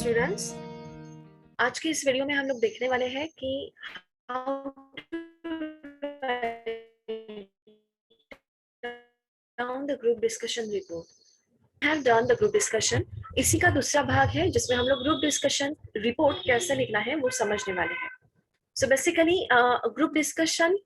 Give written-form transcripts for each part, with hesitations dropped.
Students, आज की इस वीडियो में हम लोग देखने वाले हैं कि how down the group discussion report have done the group discussion. इसी का दूसरा भाग है जिसमें हम लोग ग्रुप डिस्कशन रिपोर्ट कैसे लिखना है वो समझने वाले हैं। So basically group discussion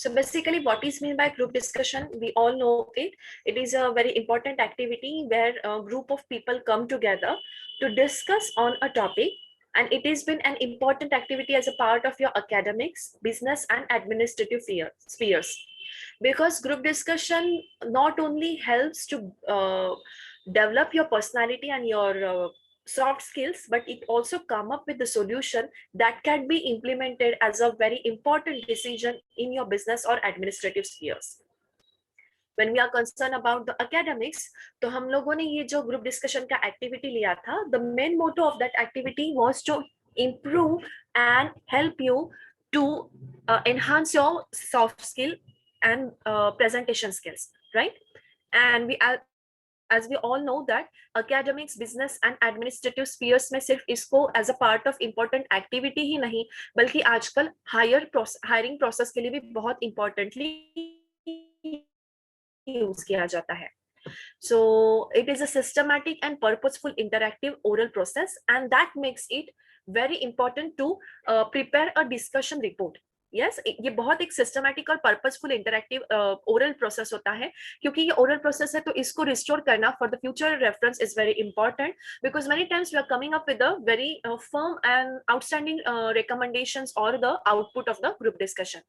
So basically, what is meant by group discussion? We all know it. It is a very important activity where a group of people come together to discuss on a topic, and it has been an important activity as a part of your academics, business, and administrative spheres. Because group discussion not only helps to develop your personality and your soft skills, but it also come up with the solution that can be implemented as a very important decision in your business or administrative spheres. When we are concerned about the academics, तो हम लोगों ने ये जो group discussion का activity लिया था, the main motto of that activity was to improve and help you to enhance your soft skill and presentation skills, right? And as we all know that academics, business and administrative spheres में सिर्फ इसको as a part of important activity ही नहीं, बल्कि आजकल hiring process के लिए भी बहुत importantly यूज किया जाता है. So it is a systematic and purposeful interactive oral process, and that makes it very important to prepare a discussion report. Yes, ये बहुत एक सिस्टमैटिक और पर्पसफुल इंटरैक्टिव ओरल प्रोसेस होता है, क्योंकि ये ओरल प्रोसेस है तो इसको रिस्टोर करना for the future reference is very important, because many times we are coming up with a very firm and outstanding recommendations or the output of the group discussion.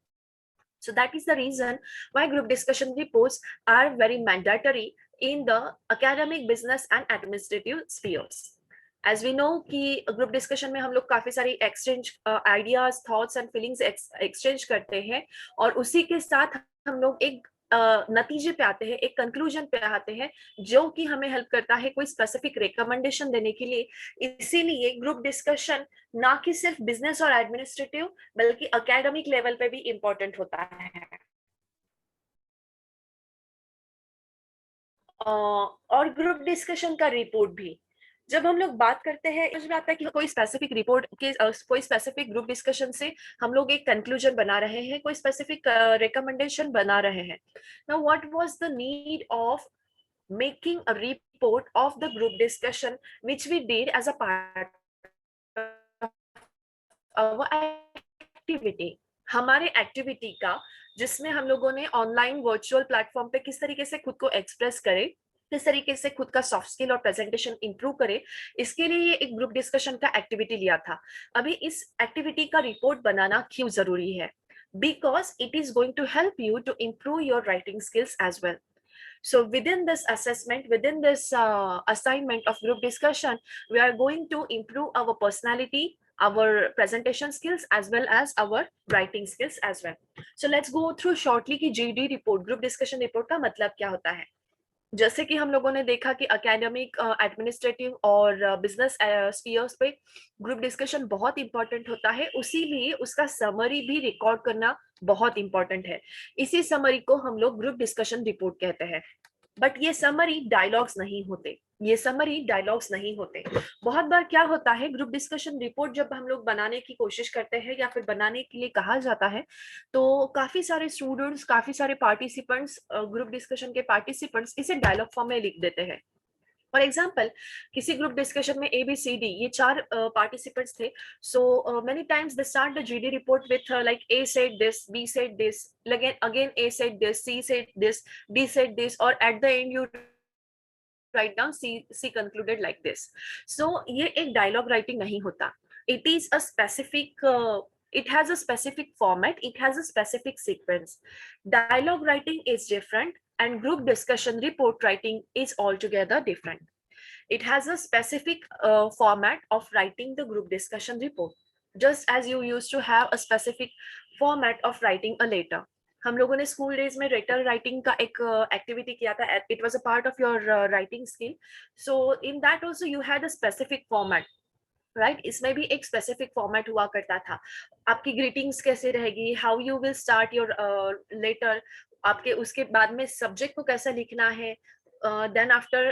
So that is the reason why group discussion reports are very mandatory in the academic, business and administrative spheres. As we know कि group discussion में हम लोग काफी सारी exchange ideas, thoughts and feelings exchange करते हैं, और उसी के साथ हम लोग एक नतीजे पे आते हैं, एक कंक्लूजन पे आते हैं, जो कि हमें हेल्प करता है कोई स्पेसिफिक रिकमेंडेशन देने के लिए. इसीलिए ग्रुप डिस्कशन ना कि सिर्फ बिजनेस और एडमिनिस्ट्रेटिव बल्कि एकेडमिक लेवल पे भी इम्पोर्टेंट होता है. और ग्रुप डिस्कशन का रिपोर्ट भी जब हम लोग बात करते हैं, समझ में आता है कि कोई स्पेसिफिक रिपोर्ट के कोई स्पेसिफिक ग्रुप डिस्कशन से हम लोग एक कंक्लूजन बना रहे हैं, कोई स्पेसिफिक रिकमेंडेशन बना रहे हैं. Now what was the need of making a report of the group discussion which we did as a part of our activity. हमारे एक्टिविटी का जिसमें हम लोगों ने ऑनलाइन वर्चुअल प्लेटफॉर्म पे किस तरीके से खुद को एक्सप्रेस करे, किस तरीके से खुद का सॉफ्ट स्किल और प्रेजेंटेशन इंप्रूव करे, इसके लिए ये एक ग्रुप डिस्कशन का एक्टिविटी लिया था. अभी इस एक्टिविटी का रिपोर्ट बनाना क्यों जरूरी है? Because it is going to help you to improve your writing skills as well. So within this assessment, within this assignment of group discussion, we are going to improve our personality, our presentation skills as well as our writing skills as well. So let's go through shortly कि GD report, group discussion report का मतलब क्या होता है. जैसे कि हम लोगों ने देखा कि एकेडमिक, एडमिनिस्ट्रेटिव और बिजनेस स्फीयर्स पे ग्रुप डिस्कशन बहुत इंपॉर्टेंट होता है, उसीलिए उसका समरी भी रिकॉर्ड करना बहुत इंपॉर्टेंट है. इसी समरी को हम लोग ग्रुप डिस्कशन रिपोर्ट कहते हैं. बट ये समरी डायलॉग्स नहीं होते, ये समरी डायलॉग्स नहीं होते. बहुत बार क्या होता है, ग्रुप डिस्कशन रिपोर्ट जब हम लोग बनाने की कोशिश करते हैं या फिर बनाने के लिए कहा जाता है, तो काफी सारे स्टूडेंट्स, काफी सारे पार्टिसिपेंट्स, ग्रुप डिस्कशन के पार्टिसिपेंट्स इसे डायलॉग फॉर्म में लिख देते हैं. फॉर एग्जाम्पल, किसी ग्रुप डिस्कशन में ABCD ये 4 पार्टिसिपेंट्स थे. So many times they start the GD report with like A said this, B said this, again A said this, C said this, D said this, or at the end you write down C concluded like this. So ये एक dialogue writing नहीं होता. It is a specific it has a specific format, it has a specific sequence. Dialogue writing is different and group discussion report writing is altogether different. It has a specific format of writing the group discussion report, just as you used to have a specific format of writing a letter. हम लोगों ने school days में letter writing का एक activity किया था. It was a part of your writing skill. So in that also you had a specific format, right? इसमें भी एक स्पेसिफिक फॉर्मेट हुआ करता था. आपकी ग्रीटिंग्स कैसे रहेगी, how you will start your letter, आपके उसके बाद में सब्जेक्ट को कैसा लिखना है, then after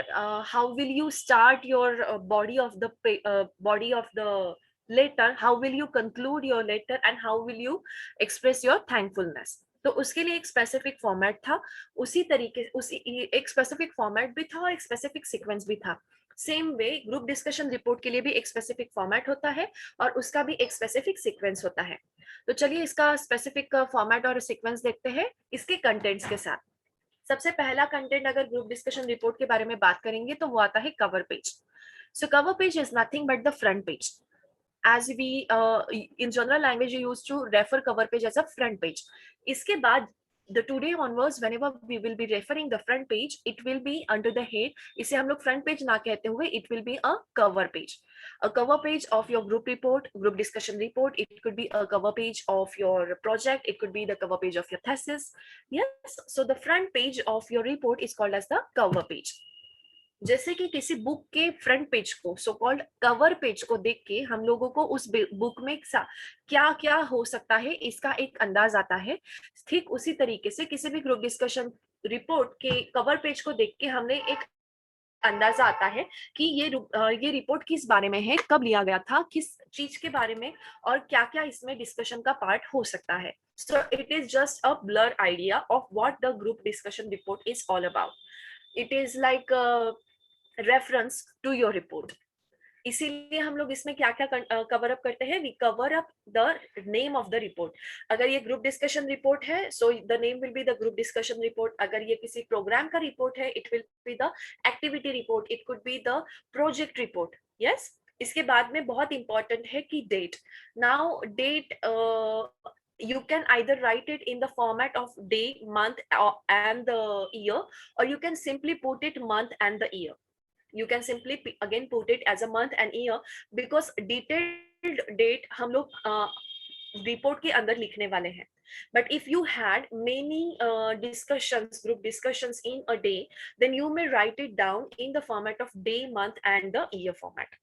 how will you start your body of the letter, how will you conclude your letter, and how will you express your thankfulness. तो उसके लिए एक स्पेसिफिक फॉर्मेट था, उसी एक स्पेसिफिक फॉर्मेट भी था और एक स्पेसिफिक सीक्वेंस भी था. Same way group discussion report के लिए भी एक स्पेसिफिक फॉर्मेट होता है और उसका भी एक स्पेसिफिक सीक्वेंस होता है. तो चलिए इसका स्पेसिफिक फॉर्मेट और सीक्वेंस देखते हैं इसके कंटेंट्स के साथ. सबसे पहला कंटेंट अगर ग्रुप डिस्कशन रिपोर्ट के बारे में बात करेंगे तो वो आता है cover page. So cover page is nothing but the front page. As we in general language you used to refer cover page as a front page. इसके बाद the today onwards whenever we will be referring the front page it will be under the head. इसे हम लोग front page ना कहते हुए it will be a cover page. A cover page of your group report, group discussion report. It could be a cover page of your project. It could be the cover page of your thesis. Yes, so the front page of your report is called as the cover page. जैसे कि किसी book के front page को, so called cover page को देख के हम लोगों को उस बुक में क्या क्या हो सकता है इसका एक अंदाज आता है. ठीक उसी तरीके से किसी भी ग्रुप डिस्कशन रिपोर्ट के कवर पेज को देख के हमने एक अंदाजा आता है कि ये रिपोर्ट किस बारे में है, कब लिया गया था, किस चीज के बारे में, और क्या क्या इसमें डिस्कशन का पार्ट हो सकता है. So it is just a blur idea of what the group discussion report is all about. It is like reference to your report. इसीलिए हम लोग इसमें क्या क्या कवर अप करते हैं, we cover up the name of the report. अगर ये ग्रुप डिस्कशन रिपोर्ट है so the name will be the group discussion report. अगर ये किसी प्रोग्राम का रिपोर्ट है it will be the activity report, it could be the project report. Yes, इसके बाद में बहुत इंपॉर्टेंट है कि date. Now date you can either write it in the format of day, month and the year, or you can simply put it month and the year. You can simply again put it as a month and year because detailed date हम लोग report के अंदर लिखने वाले हैं. But if you had many group discussions in a day, then you may write it down in the format of day, month and the year format.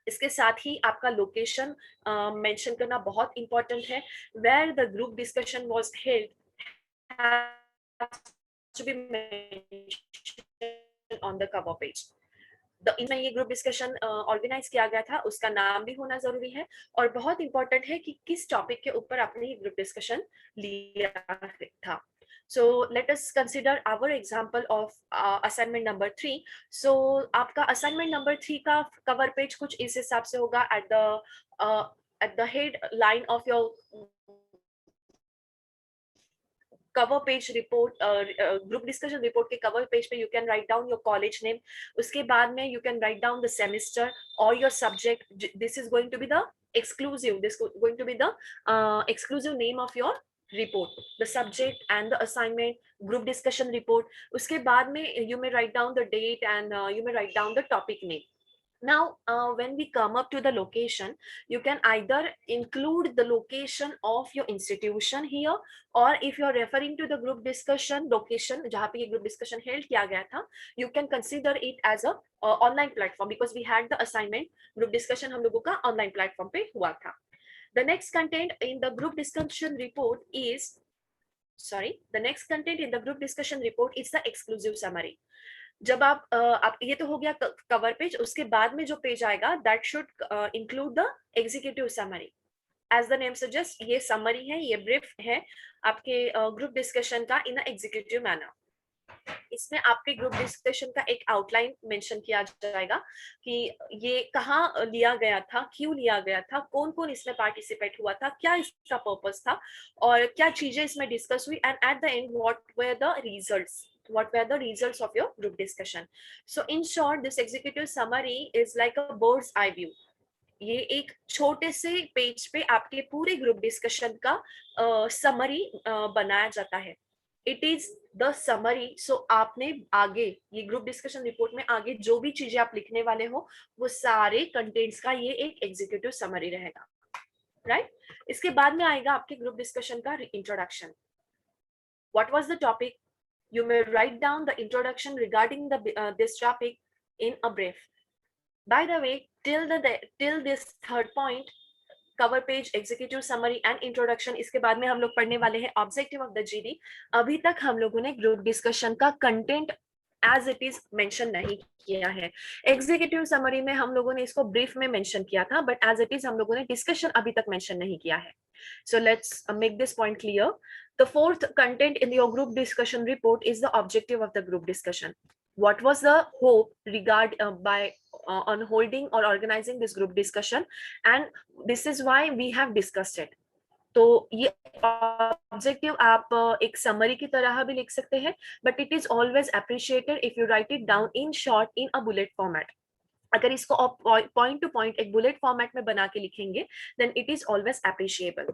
इसके साथ ही आपका लोकेशन मेंशन करना बहुत इंपॉर्टेंट है. Where the group discussion was held to be mentioned on the cover page. इसमें ये group discussion organise किया गया था उसका नाम भी होना जरूरी है और बहुत इंपॉर्टेंट है कि किस टॉपिक के ऊपर आपने ये ग्रुप डिस्कशन लिया था. So let us consider our example of assignment number 3. So आपका assignment number 3 का cover page कुछ इस हिसाब से होगा. At the head line of your cover page report, group discussion report के cover page पे you can write down your college name. उसके बाद में you can write down the semester or your subject. This is going to be the exclusive. This is going to be the exclusive name of your report, the subject and the assignment, group discussion report. उसके बाद में you may write down the date and you may write down the topic name. Now when we come up to the location, you can either include the location of your institution here, or if you are referring to the group discussion location जहाँ पे ये group discussion held किया गया था, you can consider it as a online platform because we had the assignment group discussion हम लोगों का online platform पे हुआ था. The next content in the group discussion report is the group discussion report is the exclusive summary. जब आप ये तो हो गया कवर पेज. उसके बाद में जो पेज आएगा that should include the executive summary. As the name suggests, ये summary है, ये brief है आपके group discussion का in a executive manner. इसमें आपके ग्रुप डिस्कशन का एक आउटलाइन मेंशन किया जाएगा कि ये कहाँ लिया गया था, क्यों लिया गया था, कौन कौन इसमें पार्टिसिपेट हुआ था, क्या इसका पर्पस था और क्या चीजें इसमें डिस्कस हुई, and at the end what were the results of your group discussion. So in short, this executive summary is like a bird's eye view. ये एक छोटे से पेज पे आपके पूरे ग्रुप डिस्कशन का समरी बनाया जाता है. It is the summary. So आपने आगे ये ग्रुप डिस्कशन रिपोर्ट में आगे जो भी चीजें आप लिखने वाले हो वो सारे कंटेंट्स का ये एक एग्जीक्यूटिव समरी रहेगा. राइट इसके बाद में आएगा आपके ग्रुप डिस्कशन का introduction. What was the topic? You may write down the introduction regarding this topic in a brief. By the way, till this third point, cover page, executive summary and introduction, इसके बाद में हम लोग पढ़ने वाले हैं objective of the GD. अभी तक हम लोगों ने group discussion का content as it is mention नहीं किया है। एग्जीक्यूटिव समरी में हम लोगों ने इसको ब्रीफ में मेंशन किया था, बट एज इट इज हम लोगों ने डिस्कशन अभी तक मेंशन नहीं किया है। So let's make this point clear. The fourth content in your group discussion report is the objective of the group discussion. What was the hope by on holding or organizing this group discussion, and this is why we have discussed it. तो ये objective आप एक summary की तरह भी लिख सकते हैं, but it is always appreciated if you write it down in short in a bullet format. अगर इसको आप पॉइंट टू पॉइंट एक बुलेट फॉर्मेट में बना के लिखेंगे, then it is always appreciable.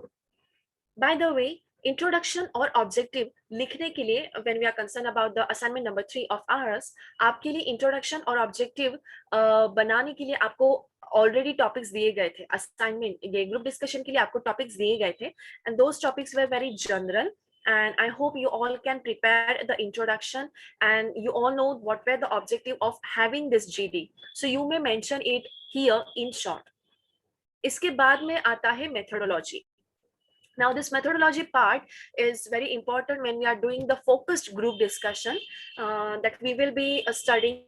By the way, introduction और ऑब्जेक्टिव लिखने के लिए when we are concern about the assignment number 3 of ours, आपके लिए इंट्रोडक्शन और ऑब्जेक्टिव बनाने के लिए आपको ऑलरेडी टॉपिक्स दिए गए थे। असाइनमेंट ये ग्रुप डिस्कशन के लिए आपको टॉपिक्स दिए गए थे, and those topics were very general, and I hope you all can prepare the introduction and you all know what were the objective of having this GD, so you may mention it here in short. इसके बाद में आता है methodology. Now this methodology part is very important when we are doing the focused group discussion that we will be studying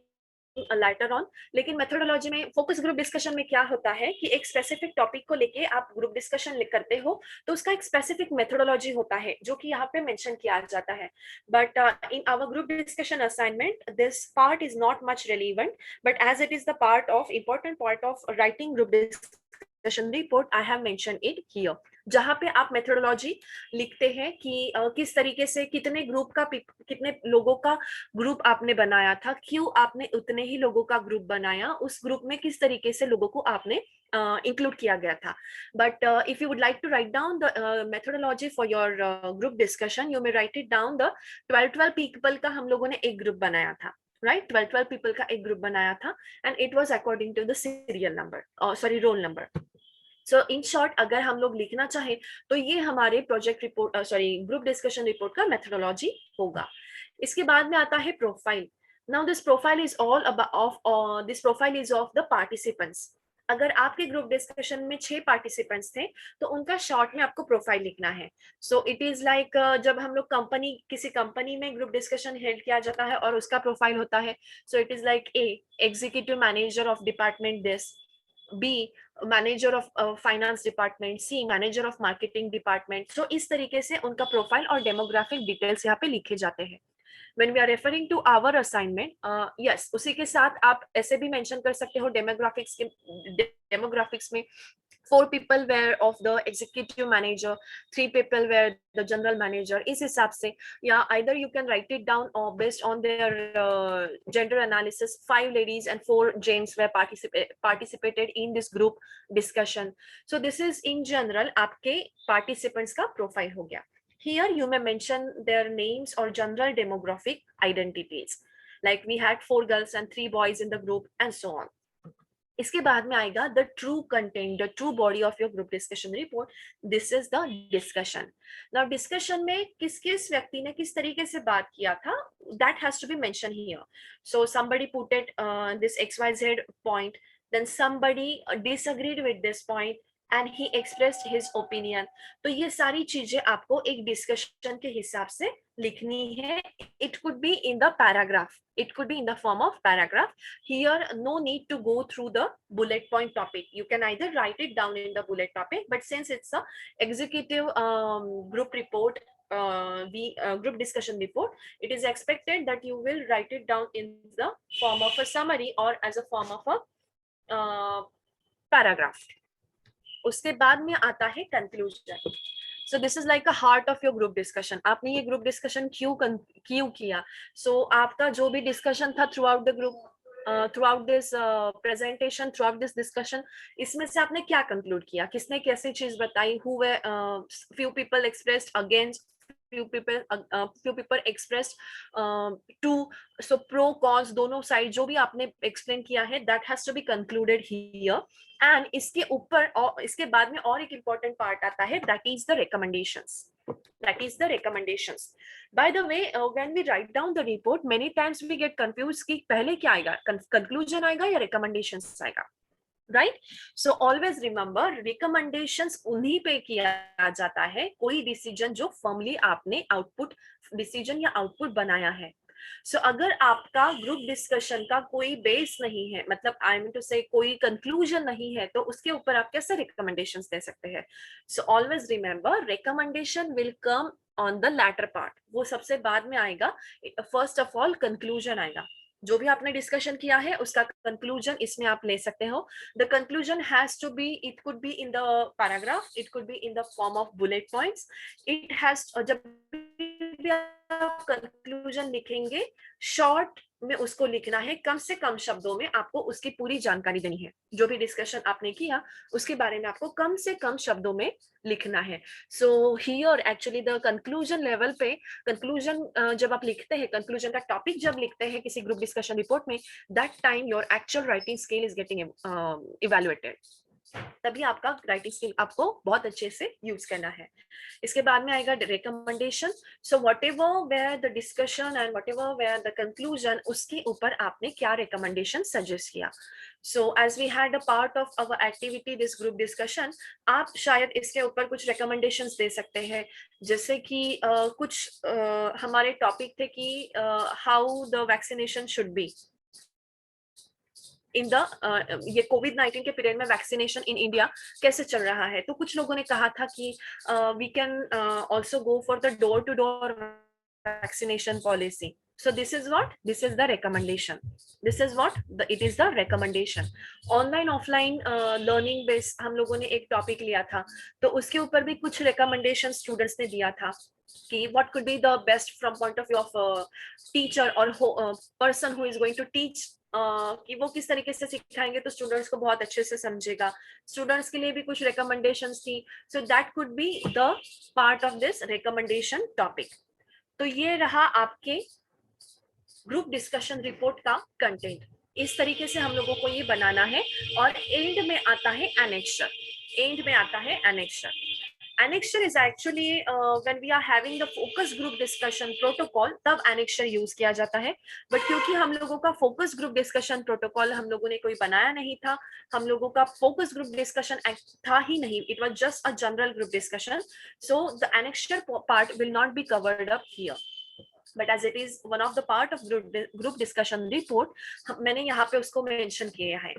later on. लेकिन methodology में focus group discussion में क्या होता है कि एक स्पेसिफिक टॉपिक को लेके आप ग्रुप डिस्कशन करते हो, तो उसका एक स्पेसिफिक मेथोडोलॉजी होता है जो कि यहाँ पे मेंशन किया जाता है। But in our group discussion assignment this part is not much relevant, but as it is the part of important part of writing group discussion report, I have mention it here, जहां पे आप methodology लिखते हैं कि किस तरीके से कितने लोगों का ग्रुप आपने बनाया था, क्यों आपने उतने ही लोगों का ग्रुप बनाया, उस ग्रुप में किस तरीके से लोगों को आपने इंक्लूड किया गया था। But if you would like to write down the methodology for your group discussion, you may write it down the 12 people का हम लोगों ने एक ग्रुप बनाया था, राइट? 12 पीपल का एक ग्रुप बनाया था, and it was according to the serial number, sorry, roll number. So in short अगर हम लोग लिखना चाहें तो ये हमारे project report, sorry, group discussion report का मेथोडोलॉजी होगा। इसके बाद में आता है profile. Now this profile is all about this profile is of the participants. अगर आपके ग्रुप डिस्कशन में 6 पार्टिसिपेंट्स थे तो उनका शॉर्ट में आपको प्रोफाइल लिखना है। सो इट इज लाइक जब हम लोग किसी कंपनी में ग्रुप डिस्कशन हेल्ड किया जाता है और उसका प्रोफाइल होता है, so it is like a executive manager of department this, B manager of finance department, C manager of marketing department. तो इस तरीके से उनका प्रोफाइल और डेमोग्राफिक डिटेल्स यहाँ पे लिखे जाते हैं। When we are referring to our assignment, yes, उसी के साथ आप ऐसे भी मेंशन कर सकते हो डेमोग्राफिक्स में 4 people were of the executive manager, 3 people were the general manager, इस हिसाब से, या either you can write it down or based on their gender analysis, 5 ladies and 4 gents were participated in this group discussion. So this is in general आपके participants का profile हो गया। Here you may mention their names or general demographic identities, like we had 4 girls and 3 boys in the group and so on. इसके बाद में आएगा the true content, the true body of your group discussion report. This is the discussion. Now discussion में किस व्यक्ति ने किस तरीके से बात किया था, that has to be mentioned here. So somebody put it this XYZ point, then somebody disagreed with this point and he expressed his opinion. तो ये सारी चीजें आपको एक डिस्कशन के हिसाब से लिखनी है. It could be in the paragraph. It could be in the form of paragraph. Here, no need to go through the bullet point topic. You can either write it down in the bullet topic, but since it's a executive group report, group discussion report, it is expected that you will write it down in the form of a summary or as a form of a paragraph. उसके बाद में आता है conclusion. So this is like a heart of your group discussion. आपने ये group discussion क्यों किया? So आपका जो भी discussion था throughout the group, throughout this presentation, throughout this discussion, इसमें से आपने क्या conclude किया? किसने कैसी चीज बताई? Who were few people expressed against, few people expressed to, so pro cons दोनों side जो भी आपने explain किया है, that has to be concluded here. And इसके ऊपर और इसके बाद में और एक important part आता है, that is the recommendations. That is the recommendations. By the way, when we write down the report, many times we get confused कि पहले क्या आएगा, conclusion आएगा या recommendations आएगा, right? So always remember, recommendations उन्हीं पे किया जाता है कोई decision जो firmly आपने output decision या output बनाया है. सो अगर आपका ग्रुप डिस्कशन का कोई बेस नहीं है, मतलब आई मीन टू से कोई कंक्लूजन नहीं है, तो उसके ऊपर आप कैसे रिकमेंडेशंस दे सकते हैं? So always remember, recommendation will come on the latter part, वो सबसे बाद में आएगा। फर्स्ट ऑफ ऑल कंक्लूजन आएगा, जो भी आपने डिस्कशन किया है उसका कंक्लूजन इसमें आप ले सकते हो। The conclusion has to be, it could be in the paragraph, it could be in the form of bullet points. It has, जब भी आप कंक्लूजन लिखेंगे, शॉर्ट में उसको लिखना है, कम से कम शब्दों में आपको उसकी पूरी जानकारी देनी है। जो भी डिस्कशन आपने किया उसके बारे में आपको कम से कम शब्दों में लिखना है। So here actually the conclusion level पे, कंक्लूजन जब आप लिखते हैं, कंक्लूजन का टॉपिक जब लिखते हैं किसी ग्रुप डिस्कशन रिपोर्ट में, that time your actual writing skill is getting evaluated. तभी आपका राइटिंग स्किल आपको बहुत अच्छे से यूज करना है। इसके बाद में आएगा recommendation. So whatever where the discussion and whatever where the conclusion, उसके ऊपर आपने क्या रिकमेंडेशन सजेस्ट किया। So as we had a part of our activity this group discussion, आप शायद इसके ऊपर कुछ रिकमेंडेशंस दे सकते हैं। जैसे कि कुछ हमारे टॉपिक थे कि how the vaccination should be in the ये कोविड-19 के पीरियड में वैक्सीनेशन इन इंडिया कैसे चल रहा है। तो कुछ लोगों ने कहा था कि we can also go for the door to door vaccination policy. So this is what, this is the recommendation, this is what it is the recommendation. Online offline learning base हम लोगों ने एक टॉपिक लिया था, तो उसके ऊपर भी कुछ रिकमेंडेशन स्टूडेंट्स ने दिया था कि what could be the best from point of view of teacher or person who is going to teach, कि वो किस तरीके से सिखाएंगे तो स्टूडेंट्स को बहुत अच्छे से समझेगा। स्टूडेंट्स के लिए भी कुछ रिकमेंडेशंस थी। So that could be the part of this recommendation topic. तो ये रहा आपके ग्रुप डिस्कशन रिपोर्ट का कंटेंट। इस तरीके से हम लोगों को ये बनाना है। और एंड में आता है एनेक्सर, एंड में आता है annexure. Annexure is actually when we are having the focus group discussion protocol, तब annexure यूज किया जाता है। बट क्योंकि हम लोगों का फोकस ग्रुप डिस्कशन प्रोटोकॉल हम लोगों ने कोई बनाया नहीं था, हम लोगों का फोकस ग्रुप डिस्कशन था ही नहीं, it was just a general group discussion, so the annexure part will not be covered up here. But as it is one of the part of group discussion report, मैंने यहाँ पे उसको mention किया है।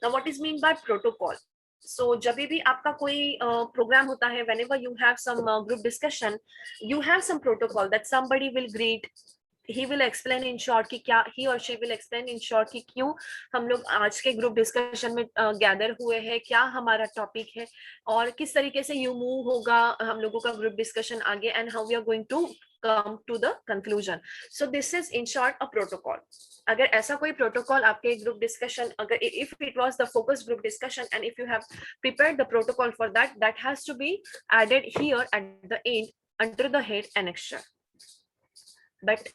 Now what is mean by protocol? So जब भी आपका कोई प्रोग्राम होता है, whenever you have some group discussion, you have some protocol that somebody will greet, he will explain in short कि क्या, he or she will explain in short कि क्यों हम लोग आज के ग्रुप डिस्कशन में गैदर हुए हैं, क्या हमारा टॉपिक है और किस तरीके से यू मूव होगा हम लोगों का ग्रुप डिस्कशन आगे, and how we are going to come to the conclusion. So this is in short a protocol. अगर ऐसा कोई प्रोटोकॉल आपके ग्रुप डिस्कशन, अगर if it was the focus group discussion and if you have prepared the protocol for that, that has to be added here at the end under the head annexure. But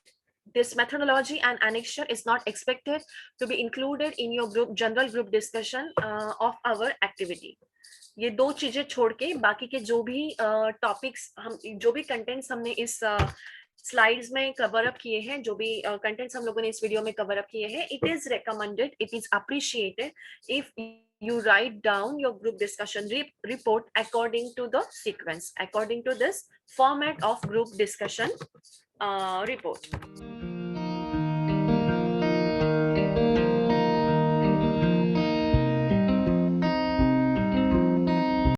this methodology and annexure is not expected to be included in your group general group discussion of our activity. ये दो चीजें छोड़ के बाकी के जो भी topics हम, जो भी कंटेंट्स हमने इस स्लाइड्स में कवर अप किए हैं, जो भी कंटेंट्स हम लोगों ने इस वीडियो में कवर अप किए हैं, it is recommended, it is appreciated if you write down your group discussion report according to the sequence, according to this format of group discussion report.